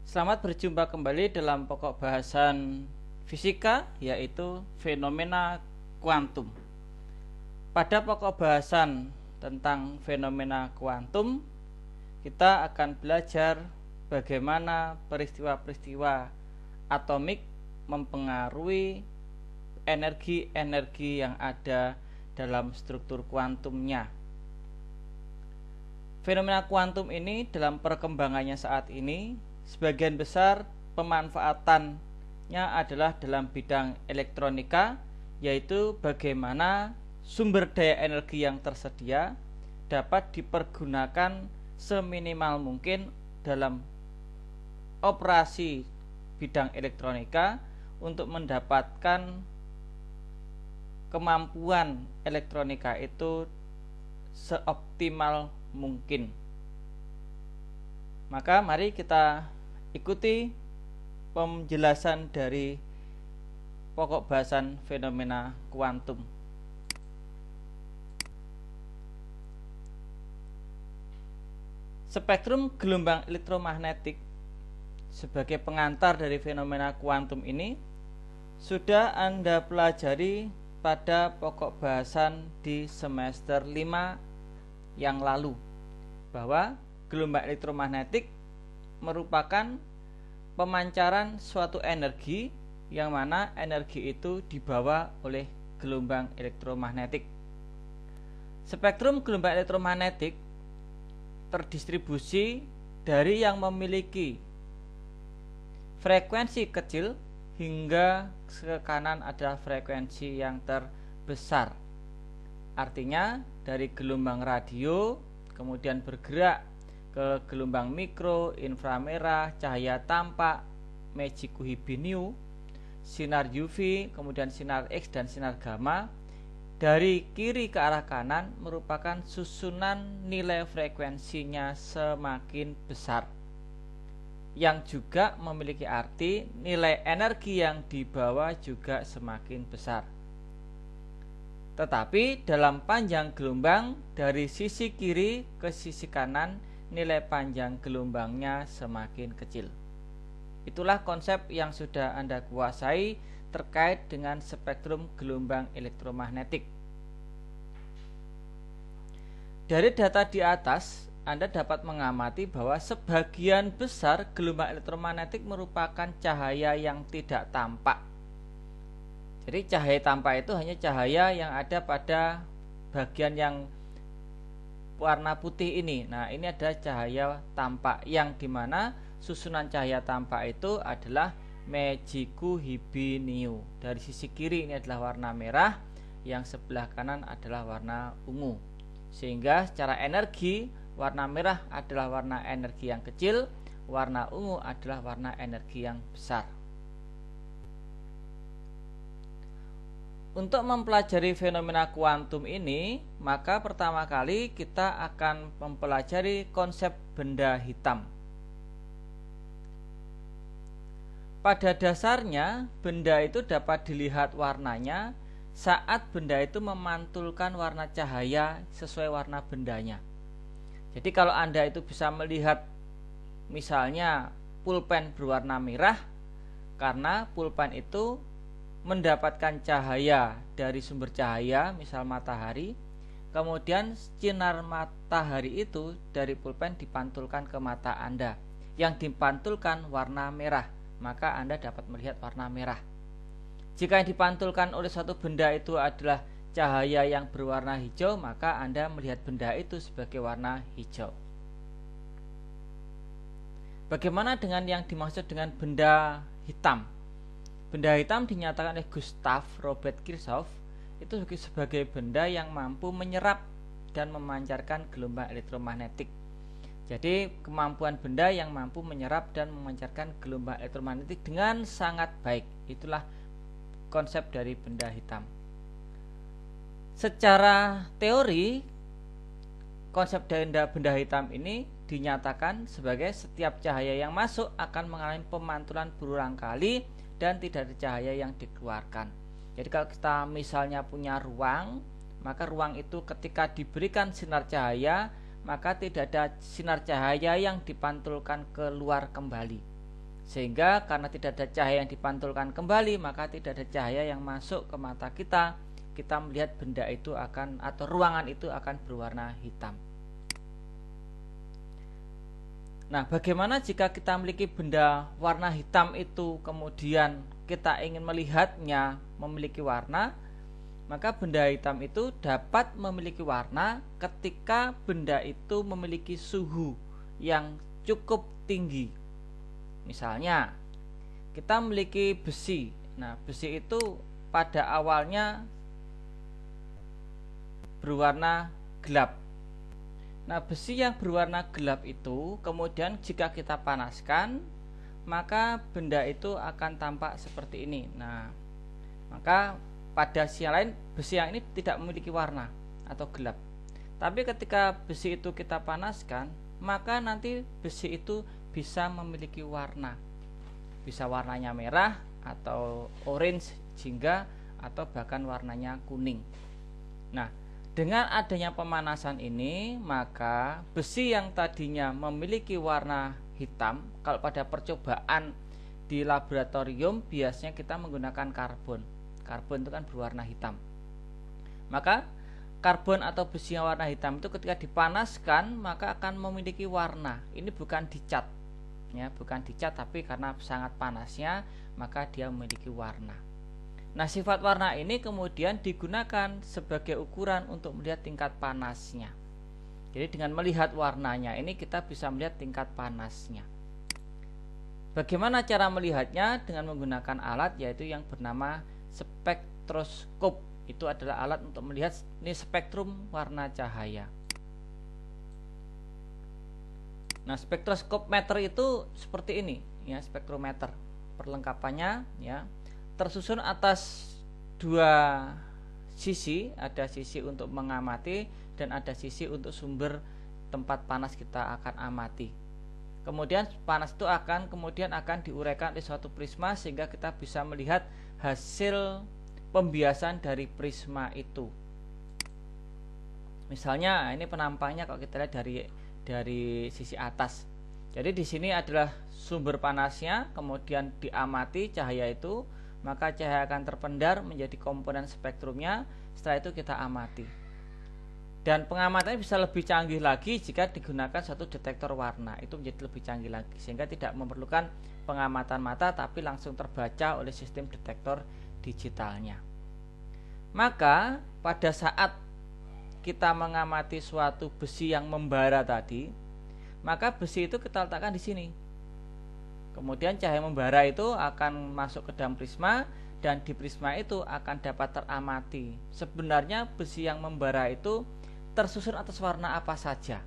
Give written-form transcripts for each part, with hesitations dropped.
Selamat berjumpa kembali dalam pokok bahasan fisika, yaitu fenomena kuantum. Pada pokok bahasan tentang fenomena kuantum, kita akan belajar bagaimana peristiwa-peristiwa atomik mempengaruhi energi-energi yang ada dalam struktur kuantumnya. Fenomena kuantum ini dalam perkembangannya saat ini sebagian besar pemanfaatannya adalah dalam bidang elektronika, yaitu bagaimana sumber daya energi yang tersedia dapat dipergunakan seminimal mungkin dalam operasi bidang elektronika untuk mendapatkan kemampuan elektronika itu seoptimal mungkin. Maka mari kita ikuti penjelasan dari pokok bahasan fenomena kuantum. Spektrum gelombang elektromagnetik sebagai pengantar dari fenomena kuantum ini sudah Anda pelajari pada pokok bahasan di semester 5 yang lalu, bahwa gelombang elektromagnetik merupakan pemancaran suatu energi yang mana energi itu dibawa oleh gelombang elektromagnetik. Spektrum gelombang elektromagnetik terdistribusi dari yang memiliki frekuensi kecil hingga ke kanan adalah frekuensi yang terbesar. Artinya dari gelombang radio kemudian bergerak ke gelombang mikro, inframerah, cahaya tampak, magic Hibiniu, sinar UV, kemudian sinar X dan sinar gamma. Dari kiri ke arah kanan merupakan susunan nilai frekuensinya semakin besar, yang juga memiliki arti nilai energi yang dibawa juga semakin besar. Tetapi dalam panjang gelombang dari sisi kiri ke sisi kanan nilai panjang gelombangnya semakin kecil. Itulah konsep yang sudah Anda kuasai terkait dengan spektrum gelombang elektromagnetik. Dari data di atas, Anda dapat mengamati bahwa sebagian besar gelombang elektromagnetik merupakan cahaya yang tidak tampak. Jadi cahaya tampak itu hanya cahaya yang ada pada bagian yang warna putih ini. Nah, ini ada cahaya tampak yang dimana susunan cahaya tampak itu adalah magicu Hibiniu. Dari sisi kiri ini adalah warna merah, yang sebelah kanan adalah warna ungu. Sehingga secara energi warna merah adalah warna energi yang kecil, warna ungu adalah warna energi yang besar. Untuk mempelajari fenomena kuantum ini, maka pertama kali kita akan mempelajari konsep benda hitam. Pada dasarnya, benda itu dapat dilihat warnanya saat benda itu memantulkan warna cahaya sesuai warna bendanya. Jadi kalau Anda itu bisa melihat misalnya pulpen berwarna merah, karena pulpen itu mendapatkan cahaya dari sumber cahaya, misal matahari, kemudian sinar matahari itu dari pulpen dipantulkan ke mata Anda, yang dipantulkan warna merah, maka Anda dapat melihat warna merah. Jika yang dipantulkan oleh suatu benda itu adalah cahaya yang berwarna hijau, maka Anda melihat benda itu sebagai warna hijau. Bagaimana dengan yang dimaksud dengan benda hitam? Benda hitam dinyatakan oleh Gustav Robert Kirchhoff itu sebagai benda yang mampu menyerap dan memancarkan gelombang elektromagnetik. Jadi kemampuan benda yang mampu menyerap dan memancarkan gelombang elektromagnetik dengan sangat baik. Itulah konsep dari benda hitam. Secara teori, konsep dari benda hitam ini dinyatakan sebagai setiap cahaya yang masuk akan mengalami pemantulan berulang kali dan tidak ada cahaya yang dikeluarkan. Jadi kalau kita misalnya punya ruang, maka ruang itu ketika diberikan sinar cahaya, maka tidak ada sinar cahaya yang dipantulkan keluar kembali. Sehingga karena tidak ada cahaya yang dipantulkan kembali, maka tidak ada cahaya yang masuk ke mata kita. Kita melihat benda itu akan, atau ruangan itu akan berwarna hitam. Nah, bagaimana jika kita memiliki benda warna hitam itu, kemudian kita ingin melihatnya memiliki warna? Maka benda hitam itu dapat memiliki warna ketika benda itu memiliki suhu yang cukup tinggi. Misalnya, kita memiliki besi. Nah, besi itu pada awalnya berwarna gelap. Nah, besi yang berwarna gelap itu kemudian jika kita panaskan, maka benda itu akan tampak seperti ini. Nah, maka pada sisi lain besi yang ini tidak memiliki warna atau gelap. Tapi ketika besi itu kita panaskan, maka nanti besi itu bisa memiliki warna. Bisa warnanya merah atau orange, jingga, atau bahkan warnanya kuning. Nah, dengan adanya pemanasan ini, maka besi yang tadinya memiliki warna hitam, kalau pada percobaan di laboratorium biasanya kita menggunakan karbon. Karbon itu kan berwarna hitam. Maka karbon atau besi yang warna hitam itu ketika dipanaskan maka akan memiliki warna. Ini bukan dicat, ya, bukan dicat, tapi karena sangat panasnya maka dia memiliki warna. Nah, sifat warna ini kemudian digunakan sebagai ukuran untuk melihat tingkat panasnya. Jadi dengan melihat warnanya ini kita bisa melihat tingkat panasnya. Bagaimana cara melihatnya? Dengan menggunakan alat yaitu yang bernama spektroskop. Itu adalah alat untuk melihat ini spektrum warna cahaya. Nah, spektroskop meter itu seperti ini, ya, spektrometer. Perlengkapannya, ya, tersusun atas dua sisi, ada sisi untuk mengamati dan ada sisi untuk sumber tempat panas kita akan amati. Kemudian panas itu kemudian akan diuraikan oleh suatu prisma sehingga kita bisa melihat hasil pembiasan dari prisma itu. Misalnya ini penampangnya kalau kita lihat dari sisi atas. Jadi di sini adalah sumber panasnya, kemudian diamati cahaya itu, maka cahaya akan terpendar menjadi komponen spektrumnya. Setelah itu kita amati. Dan pengamatannya bisa lebih canggih lagi jika digunakan satu detektor warna. Itu menjadi lebih canggih lagi sehingga tidak memerlukan pengamatan mata tapi langsung terbaca oleh sistem detektor digitalnya. Maka pada saat kita mengamati suatu besi yang membara tadi, maka besi itu kita letakkan di sini. Kemudian cahaya membara itu akan masuk ke dalam prisma dan di prisma itu akan dapat teramati. Sebenarnya besi yang membara itu tersusun atas warna apa saja.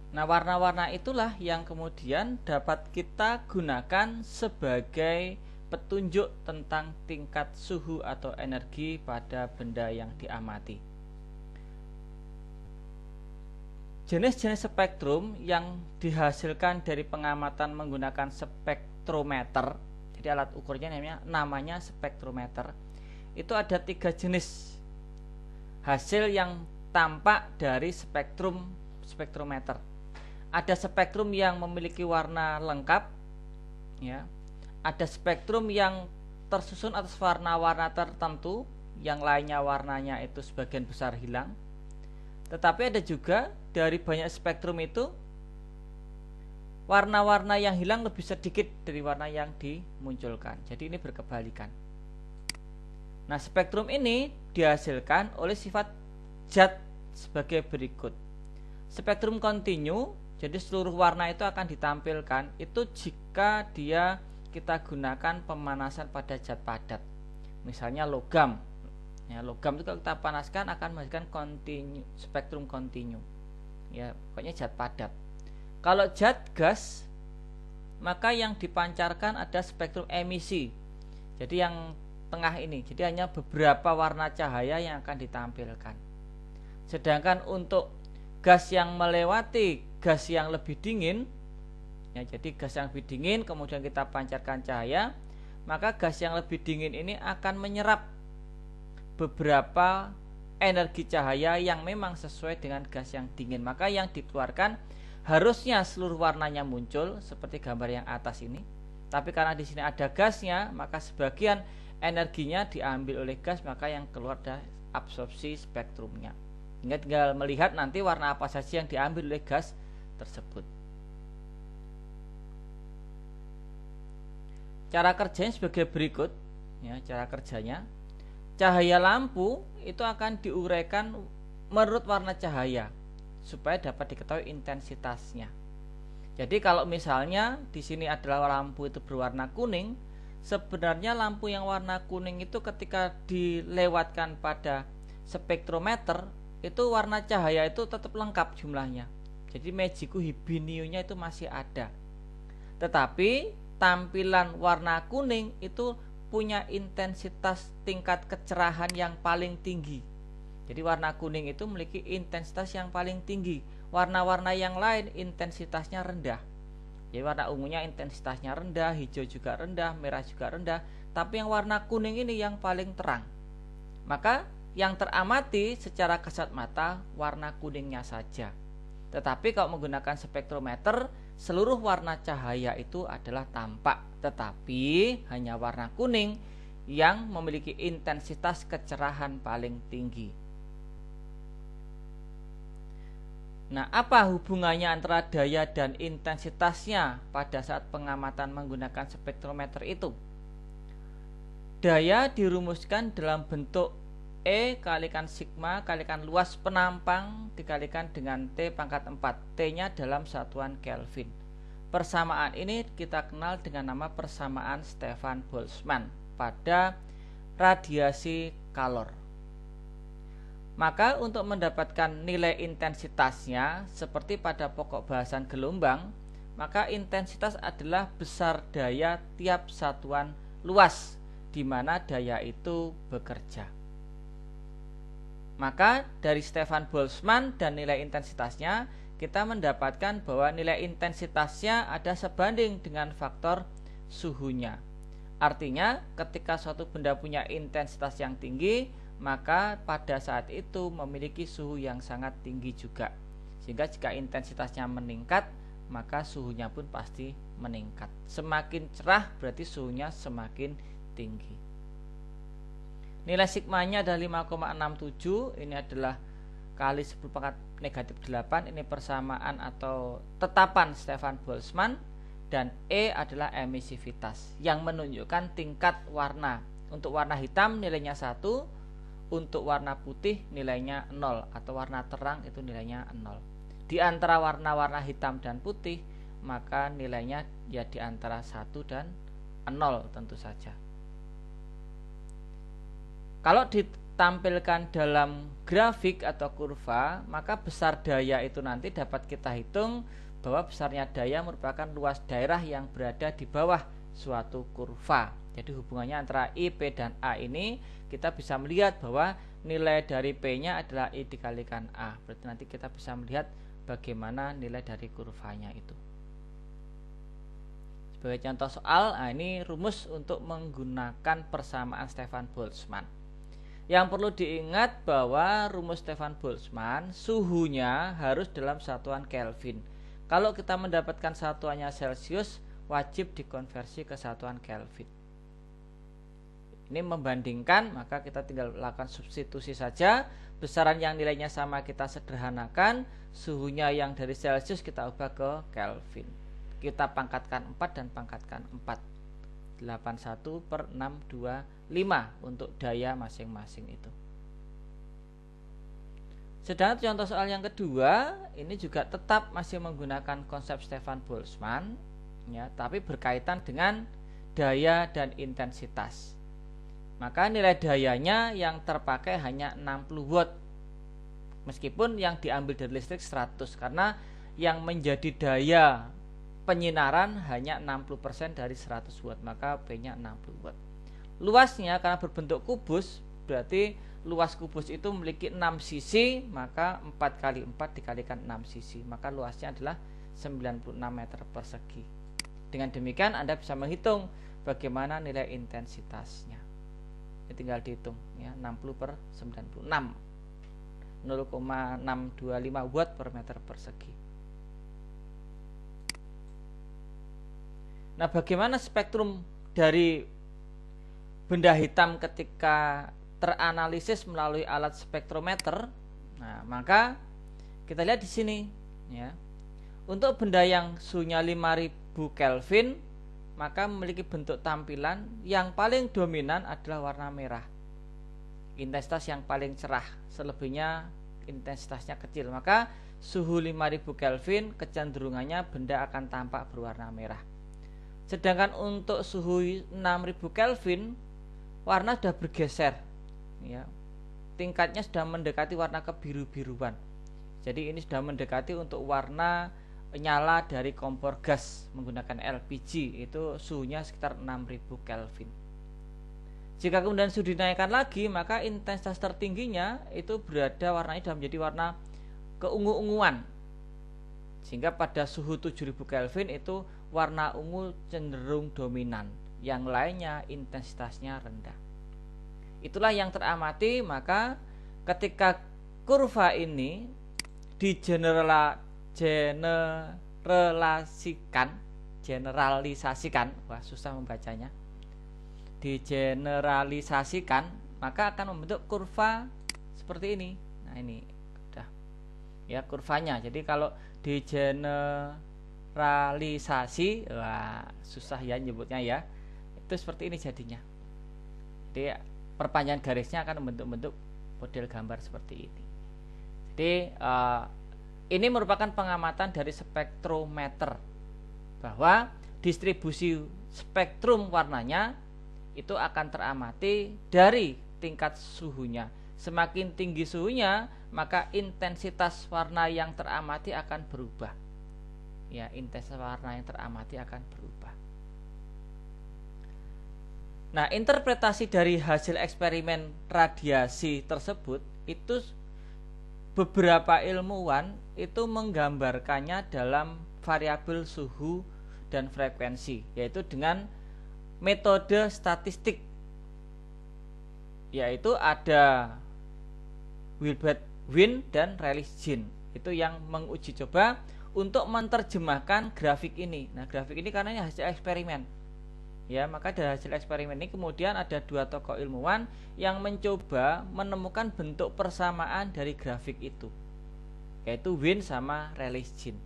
Nah, warna-warna itulah yang kemudian dapat kita gunakan sebagai petunjuk tentang tingkat suhu atau energi pada benda yang diamati. Jenis-jenis spektrum yang dihasilkan dari pengamatan menggunakan spektrometer, jadi alat ukurnya namanya spektrometer, itu ada 3 jenis hasil yang tampak dari spektrometer. Ada spektrum yang memiliki warna lengkap, ya. Ada spektrum yang tersusun atas warna-warna tertentu, yang lainnya warnanya itu sebagian besar hilang. Tetapi ada juga dari banyak spektrum itu warna-warna yang hilang lebih sedikit dari warna yang dimunculkan. Jadi ini berkebalikan. Nah, spektrum ini dihasilkan oleh sifat zat sebagai berikut. Spektrum kontinu, jadi seluruh warna itu akan ditampilkan itu jika kita gunakan pemanasan pada zat padat. Misalnya logam. Ya, logam itu kalau kita panaskan akan menghasilkan spektrum kontinu. Ya, pokoknya zat padat. Kalau zat gas, maka yang dipancarkan ada spektrum emisi. Jadi yang tengah ini, jadi hanya beberapa warna cahaya yang akan ditampilkan. Sedangkan untuk gas yang melewati gas yang lebih dingin, ya, jadi gas yang lebih dingin kemudian kita pancarkan cahaya, maka gas yang lebih dingin ini akan menyerap beberapa energi cahaya yang memang sesuai dengan gas yang dingin. Maka yang dikeluarkan harusnya seluruh warnanya muncul seperti gambar yang atas ini, Tapi karena di sini ada gasnya, maka sebagian energinya diambil oleh gas, maka yang keluar adalah absorpsi spektrumnya. Hingga tinggal melihat nanti warna apa saja yang diambil oleh gas tersebut. Cara kerjanya sebagai berikut, ya, cara kerjanya. Cahaya lampu itu akan diuraikan menurut warna cahaya supaya dapat diketahui intensitasnya. Jadi kalau misalnya di sini adalah lampu itu berwarna kuning, sebenarnya lampu yang warna kuning itu ketika dilewatkan pada spektrometer itu warna cahaya itu tetap lengkap jumlahnya. Jadi magiku hibiniunya itu masih ada. Tetapi tampilan warna kuning itu punya intensitas tingkat kecerahan yang paling tinggi. Jadi warna kuning itu memiliki intensitas yang paling tinggi. Warna-warna yang lain intensitasnya rendah. Jadi warna ungunya intensitasnya rendah, hijau juga rendah, merah juga rendah. Tapi yang warna kuning ini yang paling terang. Maka yang teramati secara kasat mata warna kuningnya saja. Tetapi kalau menggunakan spektrometer, seluruh warna cahaya itu adalah tampak. Tetapi hanya warna kuning yang memiliki intensitas kecerahan paling tinggi. Nah, apa hubungannya antara daya dan intensitasnya pada saat pengamatan menggunakan spektrometer itu? Daya dirumuskan dalam bentuk E kalikan sigma kalikan luas penampang dikalikan dengan T pangkat 4. T-nya dalam satuan Kelvin. Persamaan ini kita kenal dengan nama persamaan Stefan Boltzmann pada radiasi kalor. Maka untuk mendapatkan nilai intensitasnya seperti pada pokok bahasan gelombang, maka intensitas adalah besar daya tiap satuan luas di mana daya itu bekerja. Maka dari Stefan Boltzmann dan nilai intensitasnya kita mendapatkan bahwa nilai intensitasnya ada sebanding dengan faktor suhunya. Artinya ketika suatu benda punya intensitas yang tinggi, maka pada saat itu memiliki suhu yang sangat tinggi juga. Sehingga jika intensitasnya meningkat, maka suhunya pun pasti meningkat. Semakin cerah berarti suhunya semakin tinggi. Nilai sigmanya adalah 5,67. Ini adalah kali 10 pangkat negatif 8. Ini persamaan atau tetapan Stefan Boltzmann. Dan E adalah emisivitas yang menunjukkan tingkat warna. Untuk warna hitam nilainya 1. Untuk warna putih nilainya 0. Atau warna terang itu nilainya 0. Di antara warna-warna hitam dan putih, maka nilainya ya di antara 1 dan 0 tentu saja. Kalau ditampilkan dalam grafik atau kurva, maka besar daya itu nanti dapat kita hitung bahwa besarnya daya merupakan luas daerah yang berada di bawah suatu kurva. Jadi hubungannya antara I, P, dan A ini kita bisa melihat bahwa nilai dari P-nya adalah I dikalikan A. Berarti nanti kita bisa melihat bagaimana nilai dari kurvanya itu. Sebagai contoh soal, ini rumus untuk menggunakan persamaan Stefan Boltzmann. Yang perlu diingat bahwa rumus Stefan Boltzmann suhunya harus dalam satuan Kelvin. Kalau kita mendapatkan satuannya Celcius, wajib dikonversi ke satuan Kelvin. Ini membandingkan, maka kita tinggal lakukan substitusi saja. Besaran yang nilainya sama kita sederhanakan, suhunya yang dari Celcius kita ubah ke Kelvin. Kita pangkatkan 4 dan pangkatkan 4. 81 per 625 untuk daya masing-masing itu. Sedangkan contoh soal yang kedua, ini juga tetap masih menggunakan konsep Stefan Boltzmann, ya, tapi berkaitan dengan daya dan intensitas. Maka nilai dayanya yang terpakai hanya 60 watt, meskipun yang diambil dari listrik 100, karena yang menjadi daya penyinaran hanya 60% dari 100 watt, maka P-nya 60 watt. Luasnya karena berbentuk kubus, berarti luas kubus itu memiliki 6 sisi, maka 4 kali 4 dikalikan 6 sisi, maka luasnya adalah 96 meter persegi. Dengan demikian Anda bisa menghitung bagaimana nilai intensitasnya. Ini tinggal dihitung, ya, 60 per 96, 0,625 watt per meter persegi. Nah, bagaimana spektrum dari benda hitam ketika teranalisis melalui alat spektrometer? Nah, maka kita lihat di sini ya. Untuk benda yang suhunya 5000 Kelvin, maka memiliki bentuk tampilan yang paling dominan adalah warna merah. Intensitas yang paling cerah, selebihnya intensitasnya kecil. Maka suhu 5000 Kelvin kecenderungannya benda akan tampak berwarna merah. Sedangkan untuk suhu 6000 Kelvin, warna sudah bergeser ya. Tingkatnya sudah mendekati warna kebiru-biruan. Jadi ini sudah mendekati untuk warna nyala dari kompor gas menggunakan LPG, itu suhunya sekitar 6000 Kelvin. Jika kemudian suhu dinaikkan lagi, maka intensitas tertingginya itu berada warnanya sudah menjadi warna keungu-unguan. Sehingga pada suhu 7000 Kelvin itu warna ungu cenderung dominan, yang lainnya intensitasnya rendah. Itulah yang teramati. Maka ketika kurva ini digeneralisasikan, wah susah membacanya, digeneralisasikan, maka akan membentuk kurva seperti ini. Nah, ini udah ya kurvanya. Jadi kalau digeneralisasi, wah susah ya nyebutnya ya, itu seperti ini jadinya. Jadi perpanjangan garisnya akan membentuk model gambar seperti ini. Jadi ini merupakan pengamatan dari spektrometer bahwa distribusi spektrum warnanya itu akan teramati dari tingkat suhunya. Semakin tinggi suhunya, maka intensitas warna yang teramati akan berubah. Ya, intensitas warna yang teramati akan berubah. Nah, interpretasi dari hasil eksperimen radiasi tersebut itu beberapa ilmuwan itu menggambarkannya dalam variabel suhu dan frekuensi, yaitu dengan metode statistik, yaitu ada Wilbert Wien dan Rayleigh Jean, itu yang menguji coba untuk menerjemahkan grafik ini. Nah, grafik ini karena ini hasil eksperimen ya, maka dari hasil eksperimen ini kemudian ada dua tokoh ilmuwan yang mencoba menemukan bentuk persamaan dari grafik itu, yaitu Wien sama Rayleigh Jean.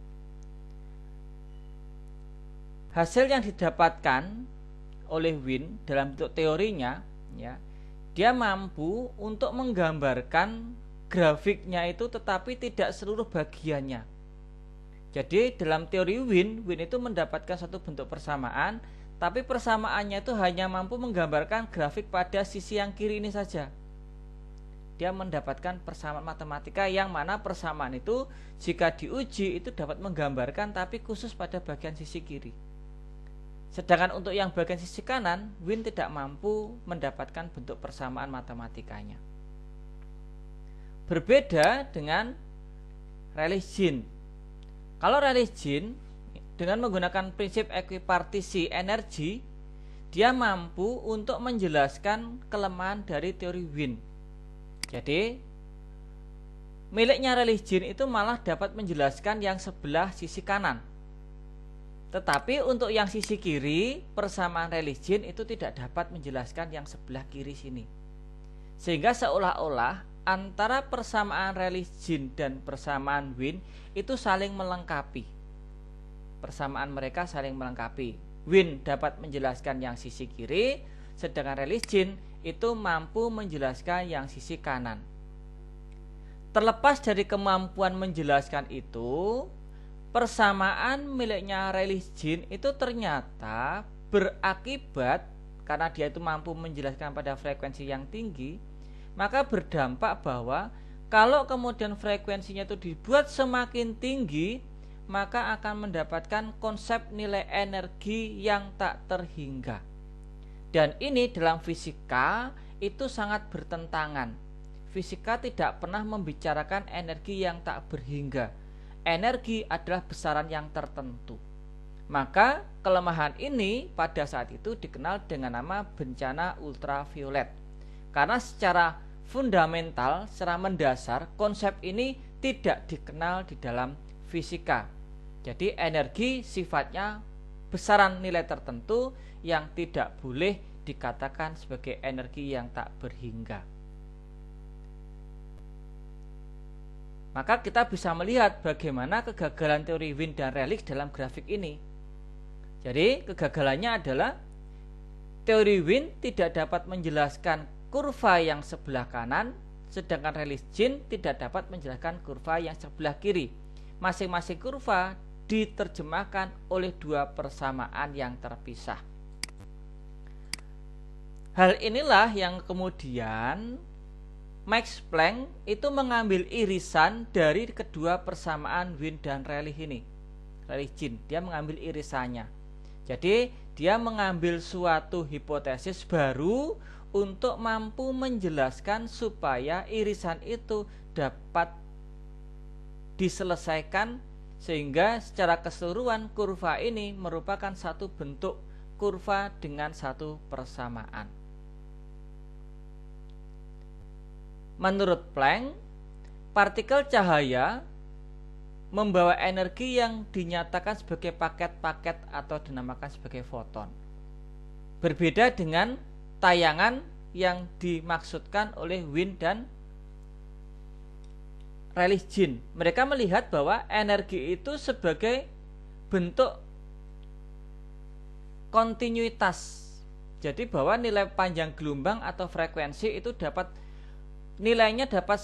Hasil yang didapatkan oleh Wien dalam bentuk teorinya ya, dia mampu untuk menggambarkan grafiknya itu tetapi tidak seluruh bagiannya. Jadi dalam teori Wien itu mendapatkan satu bentuk persamaan, tapi persamaannya itu hanya mampu menggambarkan grafik pada sisi yang kiri ini saja. Dia mendapatkan persamaan matematika yang mana persamaan itu jika diuji itu dapat menggambarkan tapi khusus pada bagian sisi kiri. Sedangkan untuk yang bagian sisi kanan, Wien tidak mampu mendapatkan bentuk persamaan matematikanya. Berbeda dengan Rayleigh Jean. Kalau Rayleigh Jean dengan menggunakan prinsip ekuipartisi energi, dia mampu untuk menjelaskan kelemahan dari teori Wien. Jadi miliknya Rayleigh Jean itu malah dapat menjelaskan yang sebelah sisi kanan. Tetapi untuk yang sisi kiri, persamaan Rayleigh Jean itu tidak dapat menjelaskan yang sebelah kiri sini. Sehingga seolah-olah antara persamaan Rayleigh Jean dan persamaan Wien itu saling melengkapi. Persamaan mereka saling melengkapi. Wien dapat menjelaskan yang sisi kiri, sedangkan Rayleigh Jean itu mampu menjelaskan yang sisi kanan. Terlepas dari kemampuan menjelaskan itu, persamaan miliknya Rayleigh Jean itu ternyata berakibat karena dia itu mampu menjelaskan pada frekuensi yang tinggi, maka berdampak bahwa kalau kemudian frekuensinya itu dibuat semakin tinggi, maka akan mendapatkan konsep nilai energi yang tak terhingga. Dan ini dalam fisika itu sangat bertentangan. Fisika tidak pernah membicarakan energi yang tak berhingga. Energi adalah besaran yang tertentu. Maka kelemahan ini pada saat itu dikenal dengan nama bencana ultraviolet. Karena secara fundamental, secara mendasar, konsep ini tidak dikenal di dalam fisika. Jadi energi sifatnya besaran nilai tertentu yang tidak boleh dikatakan sebagai energi yang tak berhingga. Maka kita bisa melihat bagaimana kegagalan teori Wien dan Rayleigh dalam grafik ini. Jadi kegagalannya adalah teori Wien tidak dapat menjelaskan kurva yang sebelah kanan, sedangkan Rayleigh-Jeans tidak dapat menjelaskan kurva yang sebelah kiri. Masing-masing kurva diterjemahkan oleh dua persamaan yang terpisah. Hal inilah yang kemudian Max Planck itu mengambil irisan dari kedua persamaan Wien dan Rayleigh ini. Rayleigh-Jeans, dia mengambil irisannya. Jadi dia mengambil suatu hipotesis baru untuk mampu menjelaskan supaya irisan itu dapat diselesaikan, sehingga secara keseluruhan kurva ini merupakan satu bentuk kurva dengan satu persamaan. Menurut Planck, partikel cahaya membawa energi yang dinyatakan sebagai paket-paket atau dinamakan sebagai foton. Berbeda dengan tayangan yang dimaksudkan oleh Wien dan Rayleigh-Jeans. Mereka melihat bahwa energi itu sebagai bentuk kontinuitas. Jadi bahwa nilai panjang gelombang atau frekuensi itu nilainya dapat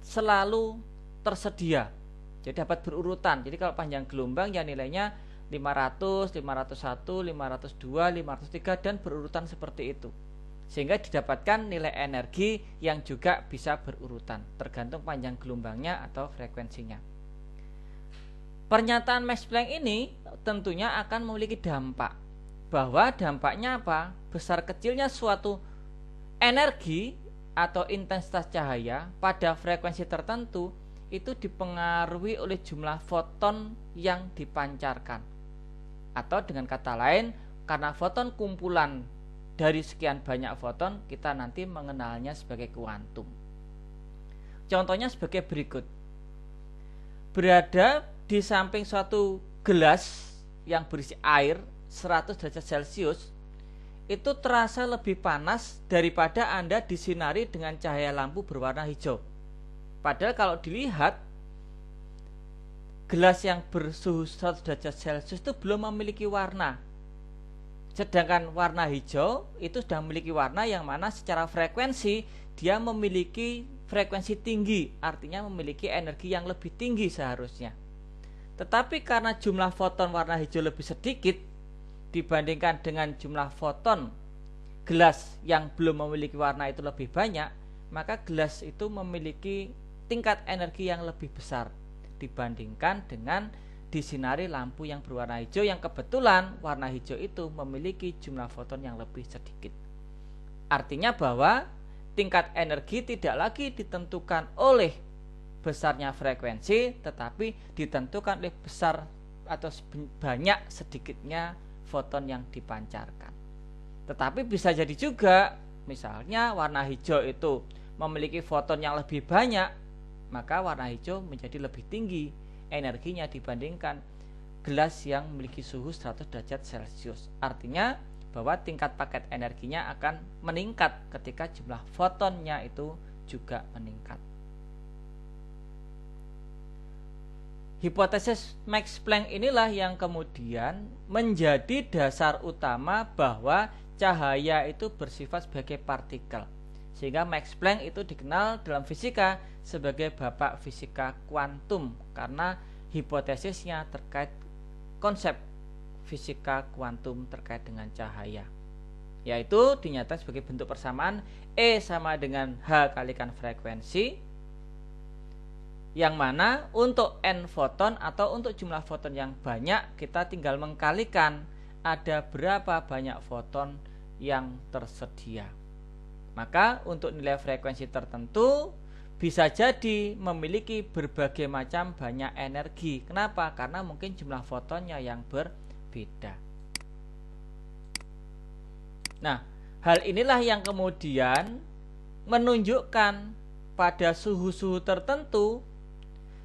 selalu tersedia. Jadi dapat berurutan. Jadi kalau panjang gelombang ya nilainya 500, 501, 502, 503 dan berurutan seperti itu. Sehingga didapatkan nilai energi yang juga bisa berurutan tergantung panjang gelombangnya atau frekuensinya. Pernyataan Max Planck ini tentunya akan memiliki dampak. Bahwa dampaknya apa? Besar kecilnya suatu energi atau intensitas cahaya pada frekuensi tertentu itu dipengaruhi oleh jumlah foton yang dipancarkan. Atau dengan kata lain, karena foton kumpulan dari sekian banyak foton, kita nanti mengenalnya sebagai kuantum. Contohnya sebagai berikut. Berada di samping suatu gelas yang berisi air 100 derajat Celcius, itu terasa lebih panas daripada Anda disinari dengan cahaya lampu berwarna hijau. Padahal kalau dilihat, gelas yang bersuhu 100 derajat Celcius itu belum memiliki warna. Sedangkan warna hijau itu sudah memiliki warna yang mana secara frekuensi dia memiliki frekuensi tinggi, artinya memiliki energi yang lebih tinggi seharusnya. Tetapi karena jumlah foton warna hijau lebih sedikit dibandingkan dengan jumlah foton gelas yang belum memiliki warna itu lebih banyak, maka gelas itu memiliki tingkat energi yang lebih besar dibandingkan dengan disinari lampu yang berwarna hijau, yang kebetulan warna hijau itu memiliki jumlah foton yang lebih sedikit. Artinya bahwa tingkat energi tidak lagi ditentukan oleh besarnya frekuensi, tetapi ditentukan oleh besar atau banyak sedikitnya foton yang dipancarkan. Tetapi bisa jadi juga misalnya warna hijau itu memiliki foton yang lebih banyak, maka warna hijau menjadi lebih tinggi energinya dibandingkan gelas yang memiliki suhu 100 derajat Celcius. Artinya bahwa tingkat paket energinya akan meningkat ketika jumlah fotonnya itu juga meningkat. Hipotesis Max Planck inilah yang kemudian menjadi dasar utama bahwa cahaya itu bersifat sebagai partikel. Sehingga Max Planck itu dikenal dalam fisika sebagai bapak fisika kuantum karena hipotesisnya terkait konsep fisika kuantum terkait dengan cahaya. Yaitu dinyatakan sebagai bentuk persamaan E sama dengan H kalikan frekuensi, yang mana untuk n foton atau untuk jumlah foton yang banyak kita tinggal mengkalikan ada berapa banyak foton yang tersedia. Maka untuk nilai frekuensi tertentu bisa jadi memiliki berbagai macam banyak energi. Kenapa? Karena mungkin jumlah fotonnya yang berbeda. Nah, hal inilah yang kemudian menunjukkan pada suhu-suhu tertentu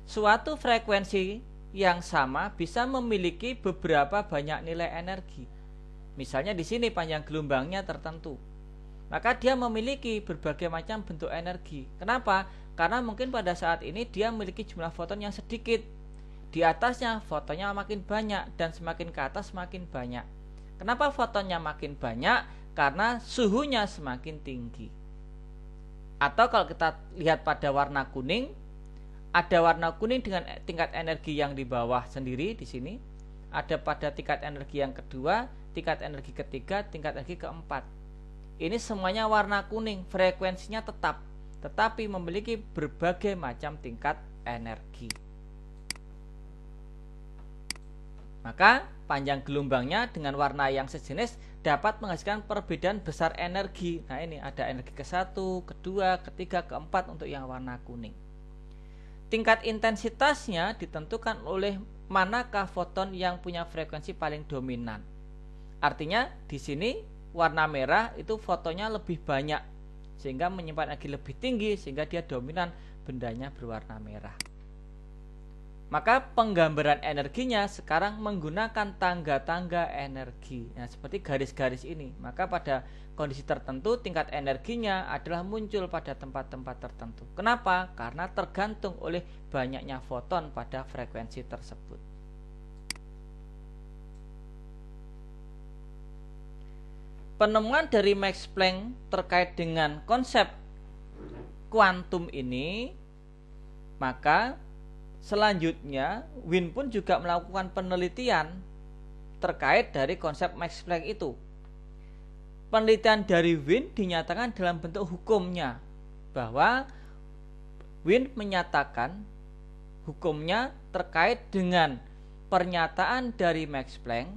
suatu frekuensi yang sama bisa memiliki beberapa banyak nilai energi. Misalnya di sini panjang gelombangnya tertentu, maka dia memiliki berbagai macam bentuk energi. Kenapa? Karena mungkin pada saat ini dia memiliki jumlah foton yang sedikit. Di atasnya fotonnya makin banyak dan semakin ke atas semakin banyak. Kenapa fotonnya makin banyak? Karena suhunya semakin tinggi. Atau kalau kita lihat pada warna kuning, ada warna kuning dengan tingkat energi yang di bawah sendiri di sini. Ada pada tingkat energi yang kedua, tingkat energi ketiga, tingkat energi keempat. Ini semuanya warna kuning, frekuensinya tetap, tetapi memiliki berbagai macam tingkat energi. Maka panjang gelombangnya dengan warna yang sejenis dapat menghasilkan perbedaan besar energi. Nah ini ada energi ke-1, kedua, ketiga, keempat untuk yang warna kuning. Tingkat intensitasnya ditentukan oleh manakah foton yang punya frekuensi paling dominan. Artinya di sini warna merah itu fotonnya lebih banyak sehingga menyimpan energi lebih tinggi sehingga dia dominan, bendanya berwarna merah. Maka penggambaran energinya sekarang menggunakan tangga-tangga energi. Nah, seperti garis-garis ini. Maka pada kondisi tertentu tingkat energinya adalah muncul pada tempat-tempat tertentu. Kenapa? Karena tergantung oleh banyaknya foton pada frekuensi tersebut. Penemuan dari Max Planck terkait dengan konsep kuantum ini, maka selanjutnya Wien pun juga melakukan penelitian terkait dari konsep Max Planck itu. Penelitian dari Wien dinyatakan dalam bentuk hukumnya, bahwa Wien menyatakan hukumnya terkait dengan pernyataan dari Max Planck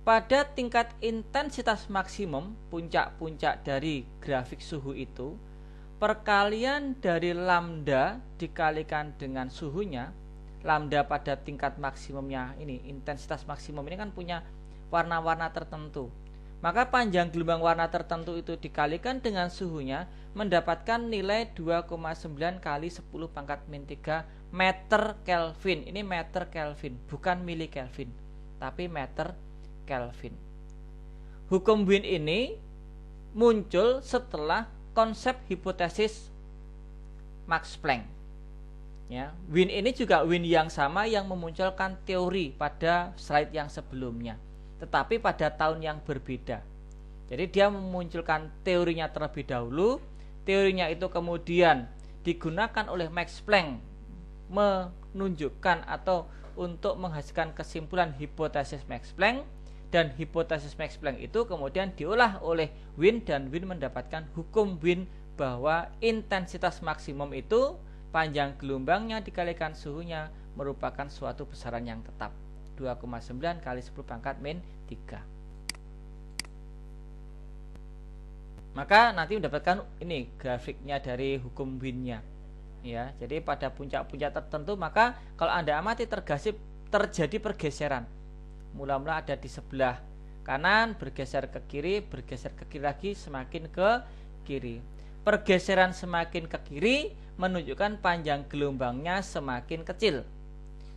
pada tingkat intensitas maksimum, puncak-puncak dari grafik suhu itu, perkalian dari lambda dikalikan dengan suhunya. Lambda pada tingkat maksimumnya ini, intensitas maksimum ini kan punya warna-warna tertentu. Maka panjang gelombang warna tertentu itu dikalikan dengan suhunya mendapatkan nilai 2,9 kali 10 pangkat min 3 meter Kelvin. Ini meter Kelvin, bukan mili Kelvin, tapi meter Kelvin. Hukum Wien ini muncul setelah konsep hipotesis Max Planck. Ya, Wien ini juga Wien yang sama yang memunculkan teori pada slide yang sebelumnya, tetapi pada tahun yang berbeda. Jadi dia memunculkan teorinya terlebih dahulu. Teorinya itu kemudian digunakan oleh Max Planck menunjukkan atau untuk menghasilkan kesimpulan hipotesis Max Planck. Dan hipotesis Max Planck itu kemudian diolah oleh Wien dan Wien mendapatkan hukum Wien bahwa intensitas maksimum itu panjang gelombangnya dikalikan suhunya merupakan suatu besaran yang tetap, 2,9 kali 10 pangkat min 3. Maka nanti mendapatkan ini grafiknya dari hukum Wien-nya. Ya, jadi pada puncak-puncak tertentu maka kalau Anda amati terjadi pergeseran. Mula-mula ada di sebelah kanan, bergeser ke kiri lagi, semakin ke kiri. Pergeseran semakin ke kiri menunjukkan panjang gelombangnya semakin kecil.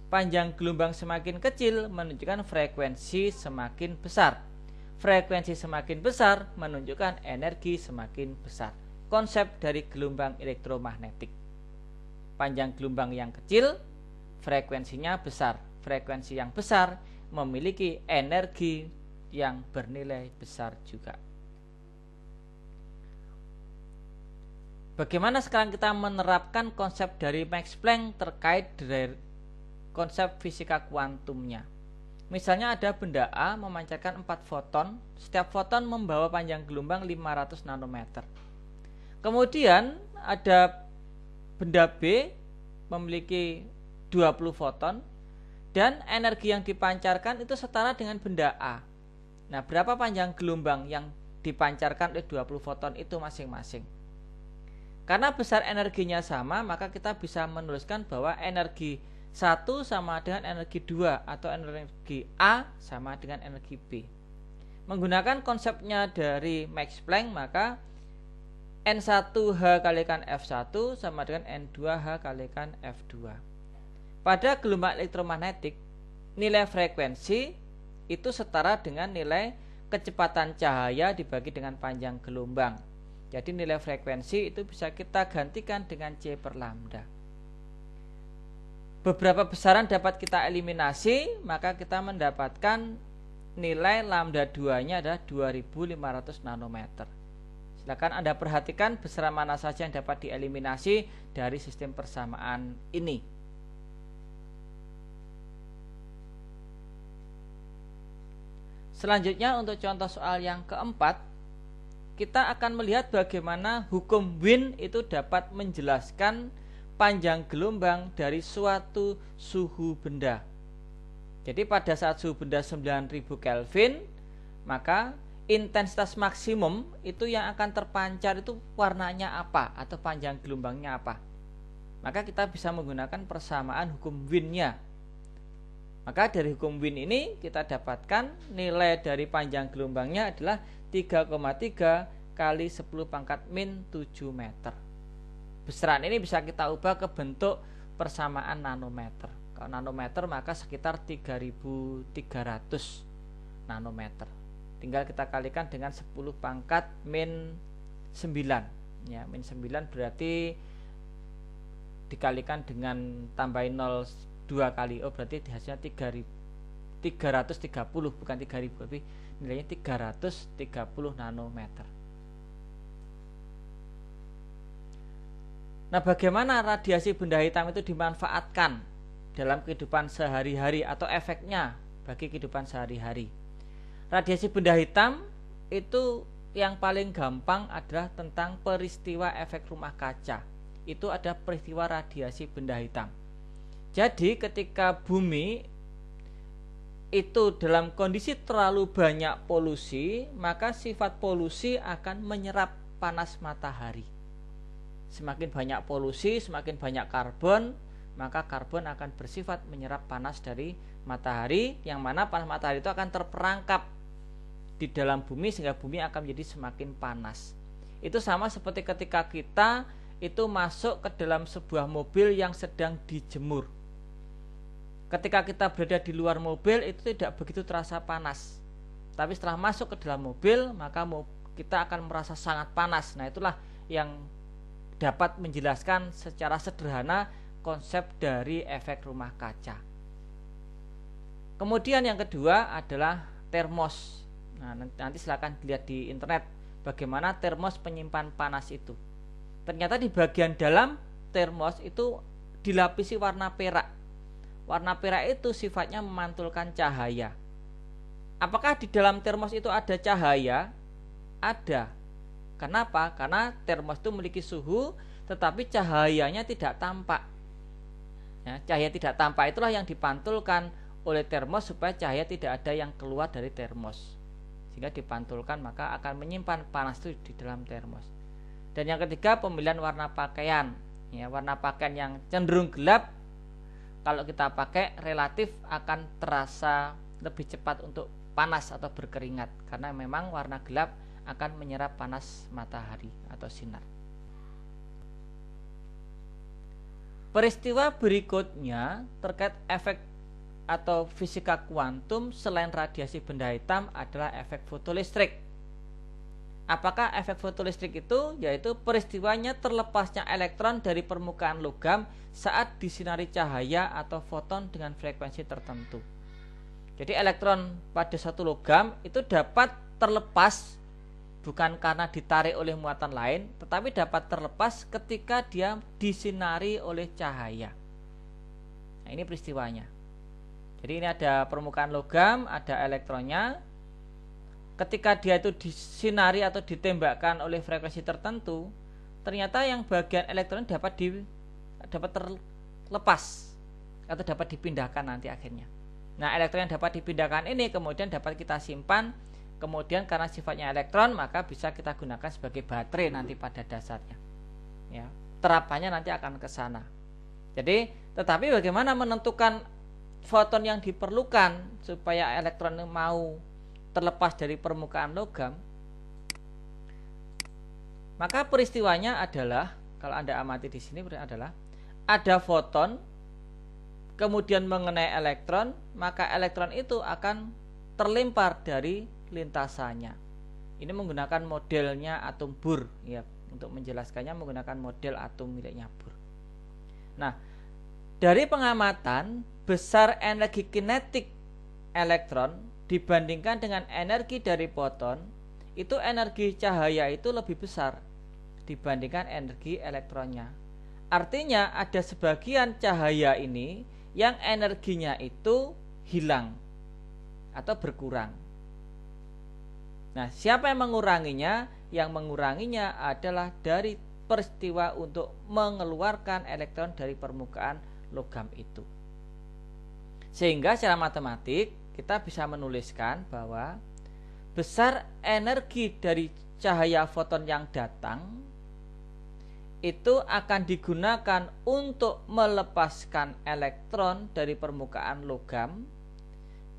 Panjang gelombang semakin kecil menunjukkan frekuensi semakin besar. Frekuensi semakin besar menunjukkan energi semakin besar. Konsep dari gelombang elektromagnetik. Panjang gelombang yang kecil, frekuensinya besar. Frekuensi yang besar memiliki energi yang bernilai besar juga. Bagaimana sekarang kita menerapkan konsep dari Max Planck terkait dengan konsep fisika kuantumnya? Misalnya ada benda A memancarkan 4 foton, setiap foton membawa panjang gelombang 500 nanometer. Kemudian ada benda B memiliki 20 foton, dan energi yang dipancarkan itu setara dengan benda A. Nah, berapa panjang gelombang yang dipancarkan oleh 20 foton itu masing-masing? Karena besar energinya sama, maka kita bisa menuliskan bahwa energi 1 sama dengan energi 2 atau energi A sama dengan energi B. Menggunakan konsepnya dari Max Planck, maka N1H kalikan F1 sama dengan N2H kalikan F2. pada gelombang elektromagnetik nilai frekuensi itu setara dengan nilai kecepatan cahaya dibagi dengan panjang gelombang. Jadi nilai frekuensi itu bisa kita gantikan dengan C per lambda. Beberapa besaran dapat kita eliminasi, maka kita mendapatkan nilai lambda 2-nya adalah 2500 nanometer. Silakan Anda perhatikan besaran mana saja yang dapat dieliminasi dari sistem persamaan ini. Selanjutnya untuk contoh soal yang keempat, kita akan melihat bagaimana hukum Wien itu dapat menjelaskan panjang gelombang dari suatu suhu benda. Jadi pada saat suhu benda 9000 Kelvin, maka intensitas maksimum itu yang akan terpancar itu warnanya apa atau panjang gelombangnya apa. Maka kita bisa menggunakan persamaan hukum Wien-nya. Maka dari hukum Wien ini kita dapatkan nilai dari panjang gelombangnya adalah 3,3 kali 10 pangkat min 7 meter. Besaran ini bisa kita ubah ke bentuk persamaan nanometer. Kalau nanometer maka sekitar 3300 nanometer. Tinggal kita kalikan dengan 10 pangkat min 9. Ya, min 9 berarti dikalikan dengan tambahin 0 2 kali. Oh, berarti hasilnya 330 bukan 3000, tapi nilainya 330 nanometer. Nah, bagaimana radiasi benda hitam itu dimanfaatkan dalam kehidupan sehari-hari atau efeknya bagi kehidupan sehari-hari? Radiasi benda hitam itu yang paling gampang adalah tentang peristiwa efek rumah kaca. Itu ada peristiwa radiasi benda hitam. Jadi ketika bumi itu dalam kondisi terlalu banyak polusi, maka sifat polusi akan menyerap panas matahari. Semakin banyak polusi, semakin banyak karbon, maka karbon akan bersifat menyerap panas dari matahari, yang mana panas matahari itu akan terperangkap di dalam bumi sehingga bumi akan menjadi semakin panas. Itu sama seperti ketika kita itu masuk ke dalam sebuah mobil yang sedang dijemur. Ketika kita berada di luar mobil itu tidak begitu terasa panas, tapi setelah masuk ke dalam mobil maka kita akan merasa sangat panas. Nah, itulah yang dapat menjelaskan secara sederhana konsep dari efek rumah kaca. Kemudian yang kedua adalah termos. Nah, nanti silakan dilihat di internet bagaimana termos penyimpan panas itu. Ternyata di bagian dalam termos itu dilapisi warna perak. Warna perak itu sifatnya memantulkan cahaya. Apakah di dalam termos itu ada cahaya? Ada. Kenapa? Karena termos itu memiliki suhu, tetapi cahayanya tidak tampak. Ya, cahaya tidak tampak itulah yang dipantulkan oleh termos supaya cahaya tidak ada yang keluar dari termos. Sehingga dipantulkan maka akan menyimpan panas itu di dalam termos. Dan yang ketiga, pemilihan warna pakaian. Ya, warna pakaian yang cenderung gelap kalau kita pakai relatif akan terasa lebih cepat untuk panas atau berkeringat, karena memang warna gelap akan menyerap panas matahari atau sinar. Peristiwa berikutnya terkait efek atau fisika kuantum selain radiasi benda hitam adalah efek fotolistrik. Apakah efek fotolistrik itu? Yaitu peristiwanya terlepasnya elektron dari permukaan logam saat disinari cahaya atau foton dengan frekuensi tertentu. Jadi elektron pada satu logam itu dapat terlepas bukan karena ditarik oleh muatan lain, tetapi dapat terlepas ketika dia disinari oleh cahaya. Nah, ini peristiwanya. Jadi ini ada permukaan logam, ada elektronnya. Ketika dia itu disinari atau ditembakkan oleh frekuensi tertentu, ternyata yang bagian elektron dapat terlepas atau dapat dipindahkan nanti akhirnya. Nah, elektron yang dapat dipindahkan ini kemudian dapat kita simpan. Kemudian karena sifatnya elektron maka bisa kita gunakan sebagai baterai nanti pada dasarnya. Ya, terapannya nanti akan ke sana. Jadi, tetapi bagaimana menentukan foton yang diperlukan supaya elektron mau terlepas dari permukaan logam? Maka peristiwanya adalah, kalau Anda amati di sini adalah ada foton, kemudian mengenai elektron, maka elektron itu akan terlempar dari lintasannya. Ini menggunakan modelnya atom Bohr ya. Untuk menjelaskannya menggunakan model atom miliknya Bohr. Nah, dari pengamatan besar energi kinetik elektron dibandingkan dengan energi dari foton, itu energi cahaya itu lebih besar dibandingkan energi elektronnya. Artinya ada sebagian cahaya ini yang energinya itu hilang atau berkurang. Nah, siapa yang menguranginya? Yang menguranginya adalah dari peristiwa untuk mengeluarkan elektron dari permukaan logam itu. Sehingga secara matematik kita bisa menuliskan bahwa besar energi dari cahaya foton yang datang itu akan digunakan untuk melepaskan elektron dari permukaan logam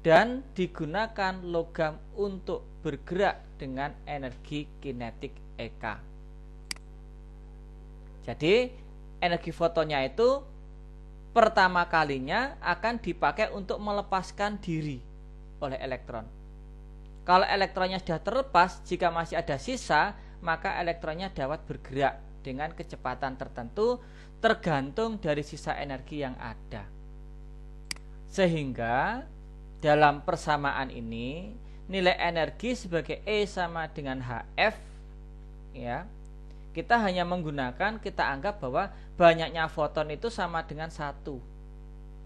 dan digunakan logam untuk bergerak dengan energi kinetik EK. Jadi energi fotonnya itu pertama kalinya akan dipakai untuk melepaskan diri oleh elektron. Kalau elektronnya sudah terlepas, jika masih ada sisa, maka elektronnya dapat bergerak dengan kecepatan tertentu tergantung dari sisa energi yang ada. Sehingga dalam persamaan ini nilai energi sebagai E sama dengan HF ya. Kita hanya menggunakan, kita anggap bahwa banyaknya foton itu sama dengan 1.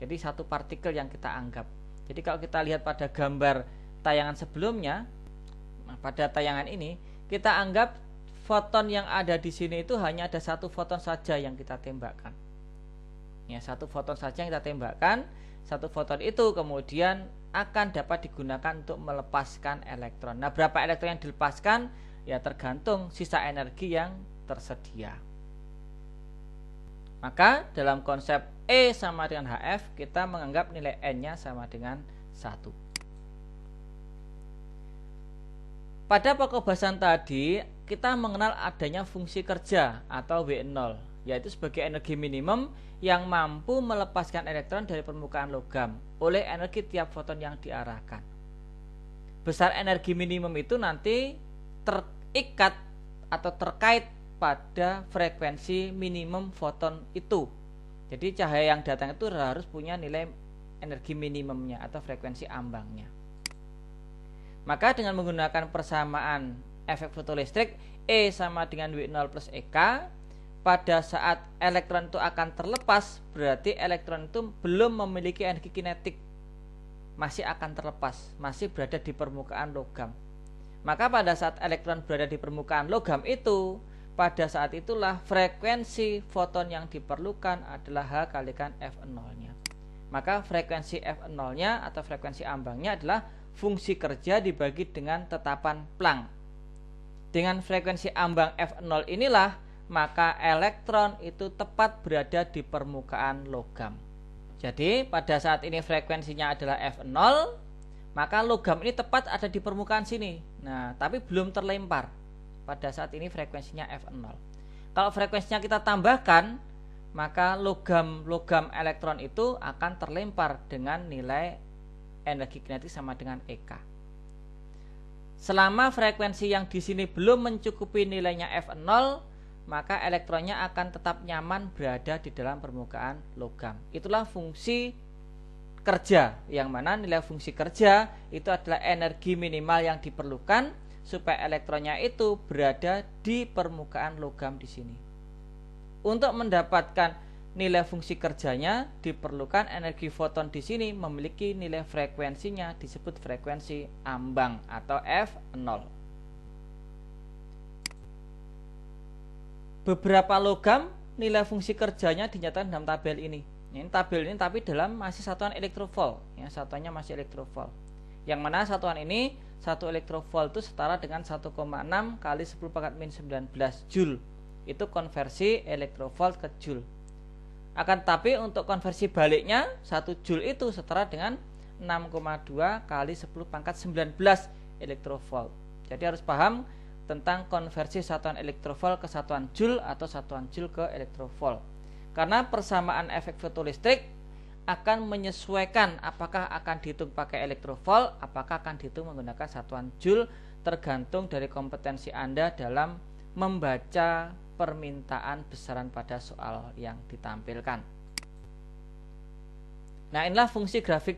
Jadi 1 partikel yang kita anggap. Jadi kalau kita lihat pada gambar tayangan sebelumnya, pada tayangan ini kita anggap foton yang ada di sini itu hanya ada 1 foton saja yang kita tembakkan. Ya, 1 foton saja yang kita tembakkan. 1 foton itu kemudian akan dapat digunakan untuk melepaskan elektron. Nah, berapa elektron yang dilepaskan? Ya, tergantung sisa energi yang tersedia. Maka dalam konsep E sama dengan HF, kita menganggap nilai N-nya sama dengan 1. Pada pokok bahasan tadi, kita mengenal adanya fungsi kerja atau W0, yaitu sebagai energi minimum yang mampu melepaskan elektron dari permukaan logam oleh energi tiap foton yang diarahkan. Besar energi minimum itu nanti terikat atau terkait pada frekuensi minimum foton itu. Jadi cahaya yang datang itu harus punya nilai energi minimumnya atau frekuensi ambangnya. Maka dengan menggunakan persamaan efek fotolistrik E sama dengan W0 plus EK, pada saat elektron itu akan terlepas, berarti elektron itu belum memiliki energi kinetik, masih akan terlepas, masih berada di permukaan logam. Maka pada saat elektron berada di permukaan logam itu, pada saat itulah frekuensi foton yang diperlukan adalah H kalikan F0-nya. Maka frekuensi F0-nya atau frekuensi ambangnya adalah fungsi kerja dibagi dengan tetapan Planck. Dengan frekuensi ambang F0 inilah, maka elektron itu tepat berada di permukaan logam. Jadi pada saat ini frekuensinya adalah F0, maka logam ini tepat ada di permukaan sini. Nah, tapi belum terlempar. Pada saat ini frekuensinya F0. Kalau frekuensinya kita tambahkan, maka logam elektron itu akan terlempar dengan nilai energi kinetik sama dengan EK. Selama frekuensi yang di sini belum mencukupi nilainya F0, maka elektronnya akan tetap nyaman berada di dalam permukaan logam. Itulah fungsi kerja, yang mana nilai fungsi kerja itu adalah energi minimal yang diperlukan supaya elektronnya itu berada di permukaan logam di sini. Untuk mendapatkan nilai fungsi kerjanya diperlukan energi foton di sini memiliki nilai frekuensinya disebut frekuensi ambang atau F0. Beberapa logam nilai fungsi kerjanya dinyatakan dalam tabel ini. Ini tabel ini tapi dalam masih satuan elektrovolt, ya, satuannya masih elektrovolt. Yang mana satuan ini 1 elektrovolt itu setara dengan 1,6 kali 10 pangkat min 19 Joule. Itu konversi elektrovolt ke Joule. Akan tetapi untuk konversi baliknya 1 Joule itu setara dengan 6,2 kali 10 pangkat 19 elektrovolt. Jadi harus paham tentang konversi satuan elektrovolt ke satuan Joule atau satuan Joule ke elektrovolt. Karena persamaan efek fotolistrik akan menyesuaikan apakah akan dihitung pakai elektrovolt, apakah akan dihitung menggunakan satuan joule, tergantung dari kompetensi Anda dalam membaca permintaan besaran pada soal yang ditampilkan. Nah, inilah fungsi grafik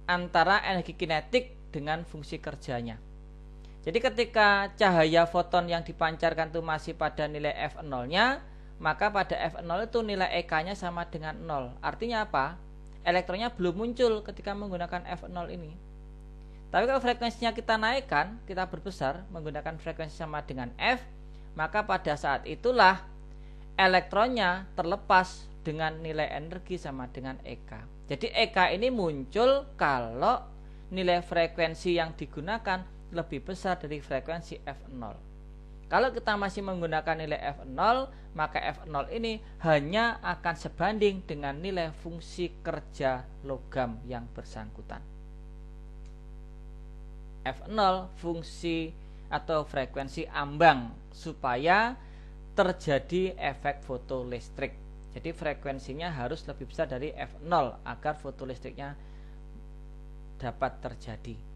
antara energi kinetik dengan fungsi kerjanya. Jadi ketika cahaya foton yang dipancarkan itu masih pada nilai F0-nya, maka pada F0 itu nilai EK-nya sama dengan 0. Artinya apa? Elektronnya belum muncul ketika menggunakan F0 ini. Tapi kalau frekuensinya kita naikkan, kita berbesar menggunakan frekuensi sama dengan F, maka pada saat itulah elektronnya terlepas dengan nilai energi sama dengan EK. Jadi EK ini muncul kalau nilai frekuensi yang digunakan lebih besar dari frekuensi F0. Kalau kita masih menggunakan nilai F0, maka F0 ini hanya akan sebanding dengan nilai fungsi kerja logam yang bersangkutan. F0 fungsi atau frekuensi ambang supaya terjadi efek fotolistrik. Jadi frekuensinya harus lebih besar dari F0 agar fotolistriknya dapat terjadi.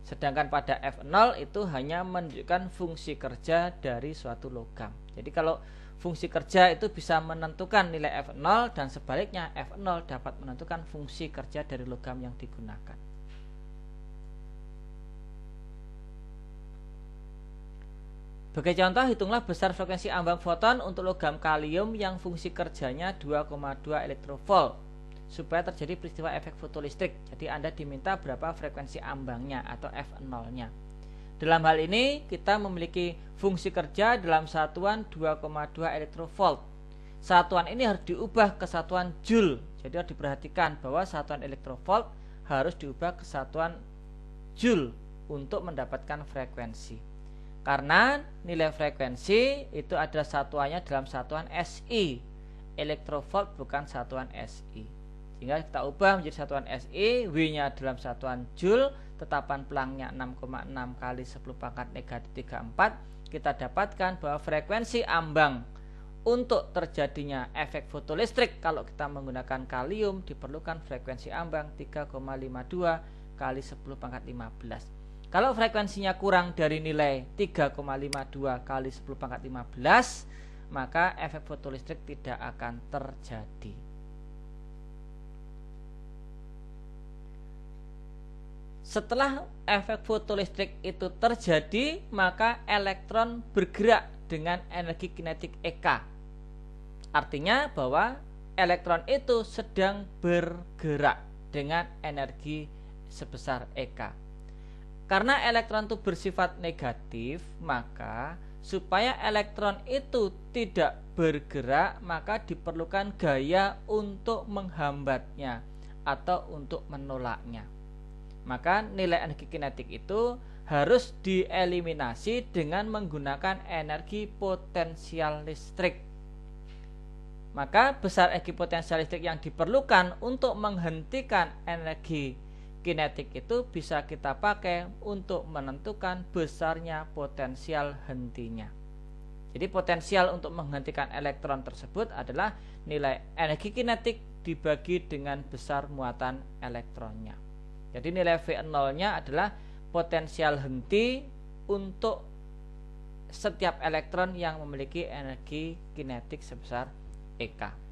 Sedangkan pada F0 itu hanya menunjukkan fungsi kerja dari suatu logam. Jadi kalau fungsi kerja itu bisa menentukan nilai F0 dan sebaliknya F0 dapat menentukan fungsi kerja dari logam yang digunakan. Sebagai contoh, hitunglah besar frekuensi ambang foton untuk logam kalium yang fungsi kerjanya 2,2 elektrovolt supaya terjadi peristiwa efek fotolistrik. Jadi Anda diminta berapa frekuensi ambangnya atau F0-nya. Dalam hal ini kita memiliki fungsi kerja dalam satuan 2,2 elektrovolt. Satuan ini harus diubah ke satuan joule. Jadi harus diperhatikan bahwa satuan elektrovolt harus diubah ke satuan joule untuk mendapatkan frekuensi. Karena nilai frekuensi itu adalah satuannya dalam satuan SI. Elektrovolt bukan satuan SI. Sehingga kita ubah menjadi satuan SI, W-nya dalam satuan joule, tetapan pelangnya 6,6 kali 10 pangkat negatif 34. Kita dapatkan bahwa frekuensi ambang untuk terjadinya efek fotolistrik kalau kita menggunakan kalium diperlukan frekuensi ambang 3,52 kali 10 pangkat 15. Kalau frekuensinya kurang dari nilai 3,52 kali 10 pangkat 15, maka efek fotolistrik tidak akan terjadi. Setelah efek fotolistrik itu terjadi, maka elektron bergerak dengan energi kinetik EK. Artinya bahwa elektron itu sedang bergerak dengan energi sebesar EK. Karena elektron itu bersifat negatif, maka supaya elektron itu tidak bergerak, maka diperlukan gaya untuk menghambatnya atau untuk menolaknya. Maka nilai energi kinetik itu harus dieliminasi dengan menggunakan energi potensial listrik. Maka besar energi potensial listrik yang diperlukan untuk menghentikan energi kinetik itu bisa kita pakai untuk menentukan besarnya potensial hentinya. Jadi potensial untuk menghentikan elektron tersebut adalah nilai energi kinetik dibagi dengan besar muatan elektronnya. Jadi nilai V0-nya adalah potensial henti untuk setiap elektron yang memiliki energi kinetik sebesar EK.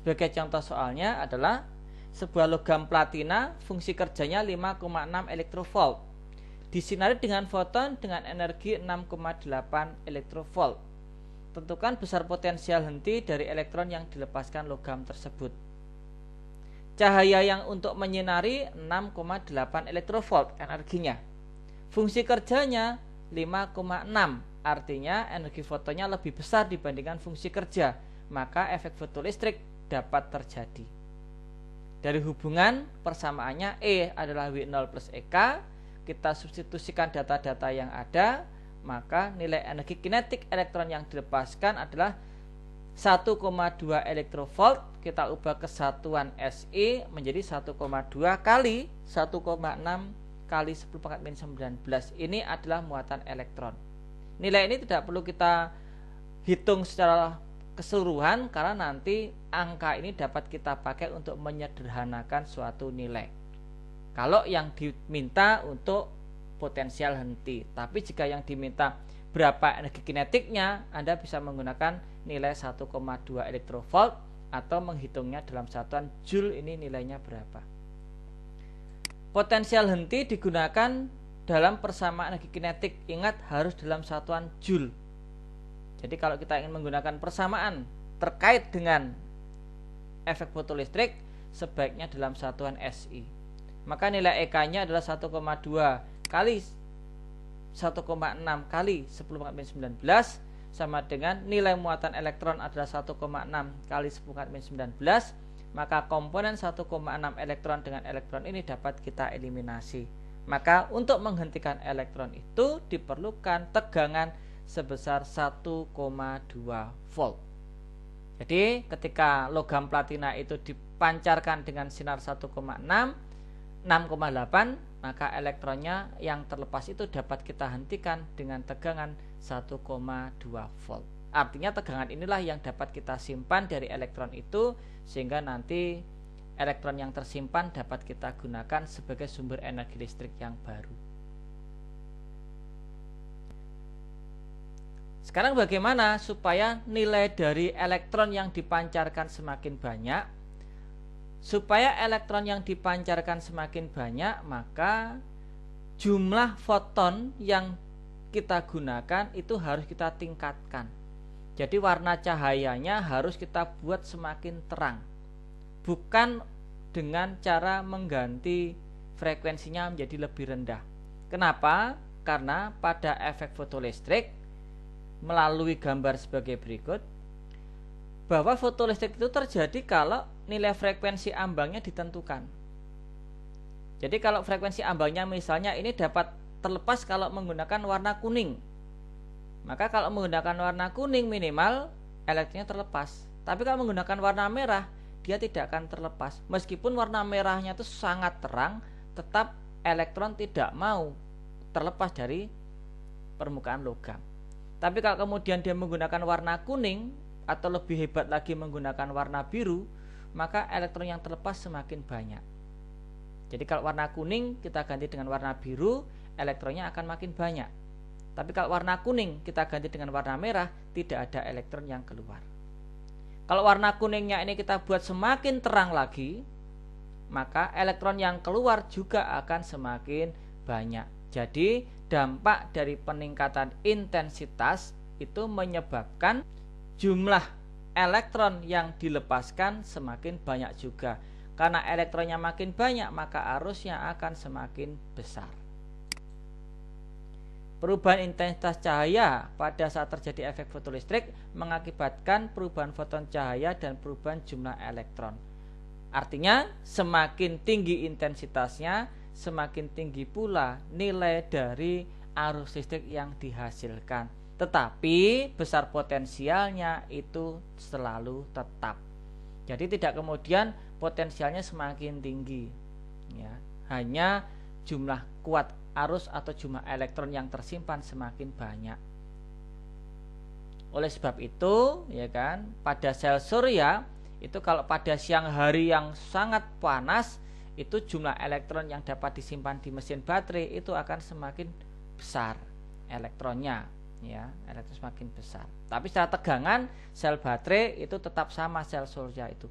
Sebagai contoh soalnya adalah sebuah logam platina fungsi kerjanya 5,6 elektrovolt. Disinari dengan foton dengan energi 6,8 elektrovolt. Tentukan besar potensial henti dari elektron yang dilepaskan logam tersebut. Cahaya yang untuk menyinari 6,8 elektrovolt energinya. Fungsi kerjanya 5,6, artinya energi fotonnya lebih besar dibandingkan fungsi kerja, maka efek fotolistrik dapat terjadi. Dari hubungan persamaannya E adalah W0 plus EK, kita substitusikan data-data yang ada, maka nilai energi kinetik elektron yang dilepaskan adalah 1,2 elektrovolt. Kita ubah ke satuan SI menjadi 1,2 kali 1,6 kali 10 pangkat min 19. Ini adalah muatan elektron. Nilai ini tidak perlu kita hitung secara keseluruhan karena nanti angka ini dapat kita pakai untuk menyederhanakan suatu nilai. Kalau yang diminta untuk potensial henti, tapi jika yang diminta berapa energi kinetiknya, Anda bisa menggunakan nilai 1,2 elektrovolt atau menghitungnya dalam satuan joule, ini nilainya berapa. Potensial henti digunakan dalam persamaan energi kinetik, ingat harus dalam satuan joule. Jadi kalau kita ingin menggunakan persamaan terkait dengan efek fotolistrik, sebaiknya dalam satuan SI. Maka nilai EK-nya adalah 1,2 kali 1,6 kali 10⁻⁹ sama dengan nilai muatan elektron adalah 1,6 kali 10⁻⁹. Maka komponen 1,6 elektron dengan elektron ini dapat kita eliminasi. Maka untuk menghentikan elektron itu diperlukan tegangan sebesar 1,2 volt. Jadi ketika logam platina itu dipancarkan dengan sinar 6,8, maka elektronnya yang terlepas itu dapat kita hentikan dengan tegangan 1,2 volt. Artinya tegangan inilah yang dapat kita simpan dari elektron itu, sehingga nanti elektron yang tersimpan dapat kita gunakan sebagai sumber energi listrik yang baru. Sekarang bagaimana supaya nilai dari elektron yang dipancarkan semakin banyak? Supaya elektron yang dipancarkan semakin banyak, maka jumlah foton yang kita gunakan itu harus kita tingkatkan. Jadi warna cahayanya harus kita buat semakin terang, bukan dengan cara mengganti frekuensinya menjadi lebih rendah. Kenapa? Karena pada efek fotolistrik, melalui gambar sebagai berikut, bahwa fotolistrik itu terjadi kalau nilai frekuensi ambangnya ditentukan. Jadi kalau frekuensi ambangnya misalnya ini dapat terlepas kalau menggunakan warna kuning, maka kalau menggunakan warna kuning minimal elektronnya terlepas. Tapi kalau menggunakan warna merah, dia tidak akan terlepas. Meskipun warna merahnya itu sangat terang, tetap elektron tidak mau terlepas dari permukaan logam. Tapi kalau kemudian dia menggunakan warna kuning, atau lebih hebat lagi menggunakan warna biru, maka elektron yang terlepas semakin banyak. Jadi kalau warna kuning kita ganti dengan warna biru, elektronnya akan makin banyak. Tapi kalau warna kuning kita ganti dengan warna merah, tidak ada elektron yang keluar. Kalau warna kuningnya ini kita buat semakin terang lagi, maka elektron yang keluar juga akan semakin banyak. Jadi dampak dari peningkatan intensitas itu menyebabkan jumlah elektron yang dilepaskan semakin banyak juga. Karena elektronnya makin banyak, maka arusnya akan semakin besar. Perubahan intensitas cahaya pada saat terjadi efek fotolistrik mengakibatkan perubahan foton cahaya dan perubahan jumlah elektron. Artinya semakin tinggi intensitasnya, semakin tinggi pula nilai dari arus listrik yang dihasilkan. Tetapi besar potensialnya itu selalu tetap. Jadi tidak kemudian potensialnya semakin tinggi, ya. Hanya jumlah kuat arus atau jumlah elektron yang tersimpan semakin banyak. Oleh sebab itu, ya kan, pada sel surya itu kalau pada siang hari yang sangat panas, itu jumlah elektron yang dapat disimpan di mesin baterai itu akan semakin besar elektronnya. Ya, elektron semakin besar. Tapi secara tegangan sel baterai itu tetap sama sel surya itu.